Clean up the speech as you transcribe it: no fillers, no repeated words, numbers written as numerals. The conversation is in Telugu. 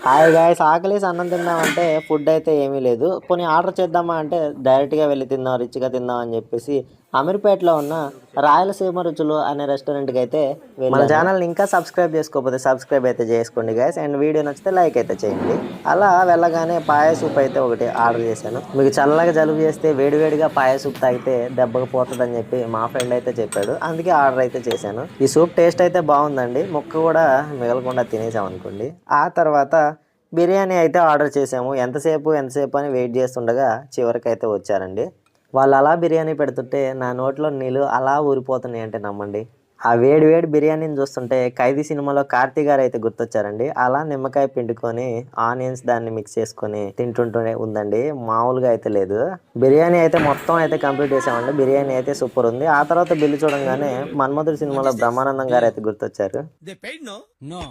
హాయ్ గాయ్స్, ఆకలేసి అన్నం తిందామంటే ఫుడ్ అయితే ఏమీ లేదు. పోనీ ఆర్డర్ చేద్దామా అంటే డైరెక్ట్గా వెళ్ళి తిందాం, రిచ్గా తిందాం అని చెప్పేసి అమీర్పేటలో ఉన్న రాయలసీమ రుచులు అనే రెస్టారెంట్కి అయితే మన ఛానల్ని ఇంకా సబ్స్క్రైబ్ చేసుకోకపోతే సబ్స్క్రైబ్ అయితే చేసుకోండి గైస్. అండ్ వీడియో నచ్చితే లైక్ అయితే చేయండి. అలా వెళ్ళగానే పాయ సూప్ అయితే ఒకటి ఆర్డర్ చేశాను. మీకు చల్లగా జలుబు చేస్తే వేడివేడిగా పాయ సూప్ తాగితే దెబ్బకు పోతుందని చెప్పి మా ఫ్రెండ్ అయితే చెప్పాడు. అందుకే ఆర్డర్ అయితే చేశాను. ఈ సూప్ టేస్ట్ అయితే బాగుందండి. ముక్క కూడా మిగలకుండా తినేసాం అనుకోండి. ఆ తర్వాత బిర్యానీ అయితే ఆర్డర్ చేసాము. ఎంతసేపు అని వెయిట్ చేస్తుండగా చివరికి అయితే వచ్చారండి. వాళ్ళు అలా బిర్యానీ పెడుతుంటే నా నోట్లో నీళ్ళు అలా ఊరిపోతున్నాయి అంటే నమ్మండి. ఆ వేడి వేడి బిర్యానీని చూస్తుంటే ఖైదీ సినిమాలో కార్తీ గారు అయితే గుర్తొచ్చారండి. అలా నిమ్మకాయ పిండుకొని ఆనియన్స్ దాన్ని మిక్స్ చేసుకొని తింటుంటూనే ఉందండి. మామూలుగా అయితే లేదు. బిర్యానీ అయితే మొత్తం అయితే కంప్లీట్ చేసామండి. బిర్యానీ అయితే సూపర్ ఉంది. ఆ తర్వాత బిల్లు చూడంగానే మన్మధుడు What సినిమాలో is this? బ్రహ్మానందం గారు అయితే గుర్తొచ్చారు. They paid, no? No.